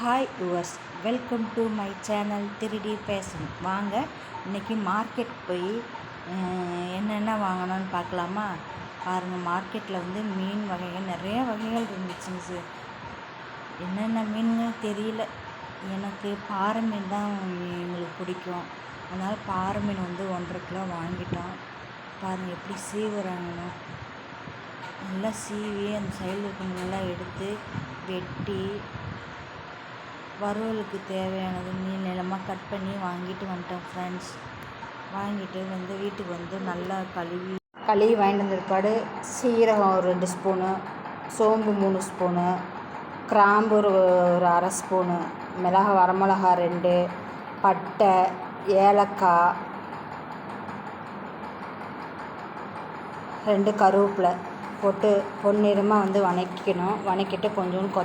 Hi yours, welcome to my channel திருடி பேசும். வாங்க இன்றைக்கி மார்க்கெட் போய் என்னென்ன வாங்கணும்னு பார்க்கலாமா? பாருங்கள், மார்க்கெட்டில் வந்து மீன் வகைகள் நிறைய வகைகள் இருந்துச்சுங்க சார். என்னென்ன மீனுங்க தெரியல. எனக்கு பாறை மீன் தான் எங்களுக்கு பிடிக்கும். அதனால் பாறை மீன் வந்து 1.5 கிலோ வாங்கிட்டோம். பாருங்கள் எப்படி சீவுறாங்கன்னு. நல்லா சீவி அந்த சைடில் இருக்கிறவங்கெல்லாம் எடுத்து வெட்டி வறுவலுக்கு தேவையானது நீளமாக கட் பண்ணி வாங்கிட்டு வந்துட்டோம் ஃப்ரெண்ட்ஸ். வாங்கிட்டு வந்து வீட்டுக்கு வந்து நல்லா கழுவி வாங்கிட்டு வந்த பிற்பாடு சீரகம் ஒரு 2 ஸ்பூனு, சோம்பு 3 ஸ்பூனு, கிராம்பு ஒரு 1/2 ஸ்பூனு, வரமிளகா 2, பட்டை, ஏலக்காய் 2, கருவேப்பிலை போட்டு பொன்னிறமாக வந்து வதக்கிக்கணும். வதக்கிட்டு கொஞ்சோண்டு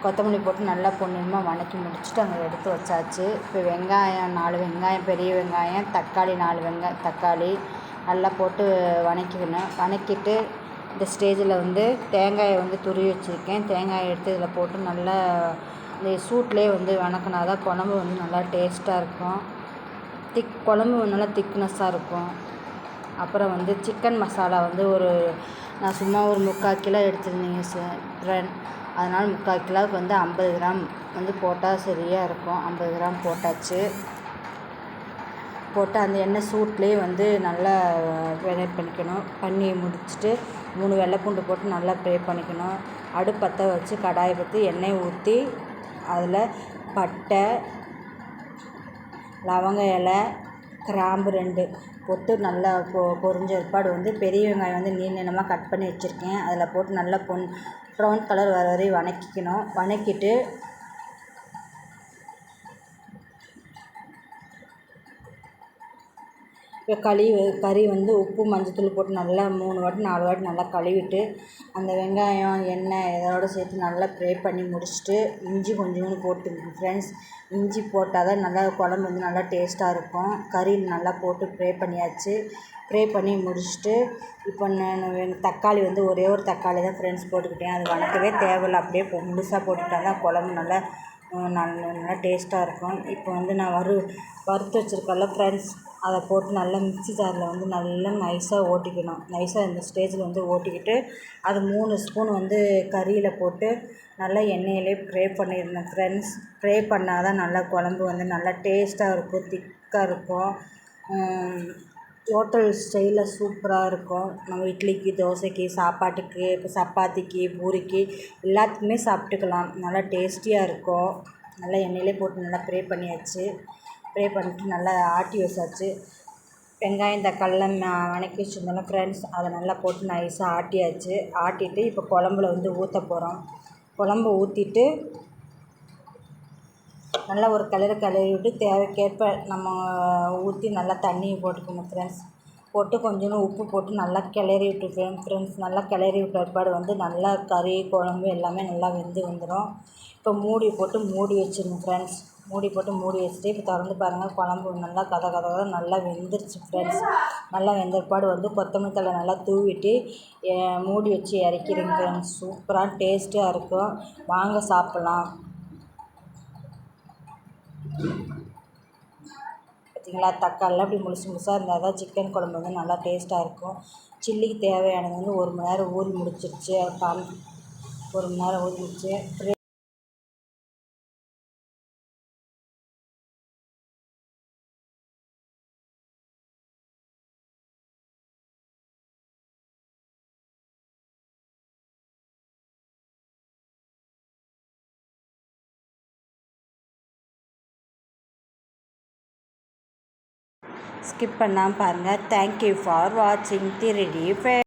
கொத்தமல்லி போட்டு நல்லா பொன்னிறமாக வதக்கி முடிச்சுட்டு அங்கே எடுத்து வச்சாச்சு. இப்போ வெங்காயம் 4 வெங்காயம், பெரிய வெங்காயம், தக்காளி 4 தக்காளி நல்லா போட்டு வதக்கிக்கணும். வதக்கிட்டு இந்த ஸ்டேஜில் வந்து தேங்காயை வந்து துருவி வச்சுருக்கேன். தேங்காயை எடுத்து இதில் போட்டு நல்லா இந்த சூட்லேயே வந்து வதக்கினா தான் குழம்பு வந்து நல்லா டேஸ்ட்டாக இருக்கும். குழம்பு நல்லா திக்னஸ்ஸாக இருக்கும். அப்புறம் வந்து சிக்கன் மசாலா வந்து நான் சும்மா ஒரு 3/4 கிலோ எடுத்துருந்தீங்க ஃப்ரெண்ட். அதனால் 3/4 கிலோவுக்கு வந்து 50 கிராம் வந்து போட்டால் சரியாக இருக்கும். 50 கிராம் போட்டாச்சு. போட்டு அந்த எண்ணெய் சூட்லேயே வந்து நல்லா ஃப்ரை பண்ணிக்கணும். பண்ணி முடிச்சுட்டு 3 வெள்ளைப்பூண்டு போட்டு நல்லா ஃப்ரை பண்ணிக்கணும். அடுப்பு பற்ற வச்சு கடாயை பற்றி எண்ணெய் ஊற்றி அதில் பட்டை, லவங்க இலை, கிராம்பு 2 போட்டு நல்லா பொரிஞ்ச ஏற்பாடு வந்து பெரிய வெங்காயம் வந்து நீளமாக கட் பண்ணி வச்சுருக்கேன். அதில் போட்டு நல்லா ப்ரௌன் கலர் வர வரையும் வதக்கிக்கணும். வதக்கிட்டு கறி வந்து உப்பு மஞ்சத்தூள் போட்டு நல்லா 3 வாட்டி 4 வாட்டி நல்லா கழுவிட்டு அந்த வெங்காயம் எண்ணெய் இதோடு சேர்த்து நல்லா ஃப்ரை பண்ணி முடிச்சுட்டு இஞ்சி கொஞ்சோண்டு போட்டுங்க ஃப்ரெண்ட்ஸ். இஞ்சி போட்டால் தான் நல்லா குழம்பு வந்து நல்லா டேஸ்ட்டாக இருக்கும். கறி நல்லா போட்டு ஃப்ரை பண்ணியாச்சு. ஃப்ரை பண்ணி முடிச்சுட்டு இப்போ நான் தக்காளி வந்து ஒரே ஒரு தக்காளி தான் ஃப்ரெண்ட்ஸ் போட்டுக்கிட்டேன். அது வதக்கவே தேவையில்லை, அப்படியே முழுசாக போட்டுக்கிட்டா தான் குழம்பு நல்லா டேஸ்ட்டாக இருக்கும். இப்போ வந்து நான் வறுத்து வச்சுருக்கேன்ல ஃப்ரெண்ட்ஸ், அதை போட்டு நல்லா மிக்ஸி ஜாரில் வந்து நல்லா நைஸாக ஓட்டிக்கணும். நைஸாக இந்த ஸ்டேஜில் வந்து ஓட்டிக்கிட்டு அது 3 ஸ்பூன் வந்து கறியில் போட்டு நல்லா எண்ணெயிலே ஃப்ரை பண்ணியிருந்தேன் ஃப்ரெண்ட்ஸ். ஃப்ரை பண்ணால் தான் நல்லா குழம்பு வந்து நல்லா டேஸ்ட்டாக இருக்கும், திக்காக இருக்கும். ஹோட்டல் ஸ்டைலில் சூப்பராக இருக்கும். நம்ம இட்லிக்கு, தோசைக்கு, சாப்பாட்டுக்கு, இப்போ சப்பாத்திக்கு, பூரிக்கு எல்லாத்துக்குமே சாப்பிட்டுக்கலாம். நல்லா டேஸ்டியாக இருக்கும். நல்லா எண்ணெயிலே போட்டு நல்லா ஃப்ரை பண்ணியாச்சு. ஃப்ரை பண்ணிட்டு நல்லா ஆட்டி வச்சாச்சு. வெங்காயம் தக்காளிலாம் வதக்கி வச்சுருந்தோம்ல ஃப்ரெண்ட்ஸ், அதை நல்லா போட்டு நைஸாக ஆட்டியாச்சு. ஆட்டிட்டு இப்போ குழம்புல வந்து ஊற்ற போகிறோம். குழம்பு ஊற்றிட்டு நல்லா ஒரு கிளறி விட்டு தேவைக்கேற்ப நம்ம ஊற்றி நல்லா தண்ணி போட்டுக்கணும் ஃப்ரெண்ட்ஸ். போட்டு கொஞ்சோண்டு உப்பு போட்டு நல்லா கிளறி விட்டுருக்கேன் ஃப்ரெண்ட்ஸ். நல்லா கிளறி விட்ட பிற்பாடு வந்து நல்லா கறி குழம்பு எல்லாமே நல்லா வந்துடும். இப்போ மூடி போட்டு மூடி வச்சிருங்க ஃப்ரெண்ட்ஸ். மூடி போட்டு மூடி வச்சுட்டு இப்போ திறந்து பாருங்கள், குழம்பு நல்லா கதை நல்லா வெந்துருச்சு ஃப்ரெண்ட்ஸ். நல்லா வெந்த பிற்பாடு வந்து கொத்தமல்லி தழை நல்லா தூவிட்டு மூடி வச்சு இறக்கிடுங்க ஃப்ரெண்ட்ஸ். சூப்பராக டேஸ்ட்டாக இருக்கும். வாங்க சாப்பிட்லாம். பார்த்திங்களா, தக்காளிலாம் இப்படி முழுசாக இருந்தால் தான் சிக்கன் குழம்பு வந்து நல்லா டேஸ்ட்டாக இருக்கும். சில்லிக்கு தேவையானது வந்து 1 மணி நேரம் ஊறி முடிச்சிருச்சு. 1 மணி நேரம் ஊறி முடிச்சு. ஸ்கிப் பண்ணாமல் பாருங்கள். தேங்க்யூ ஃபார் வாட்சிங் திருடி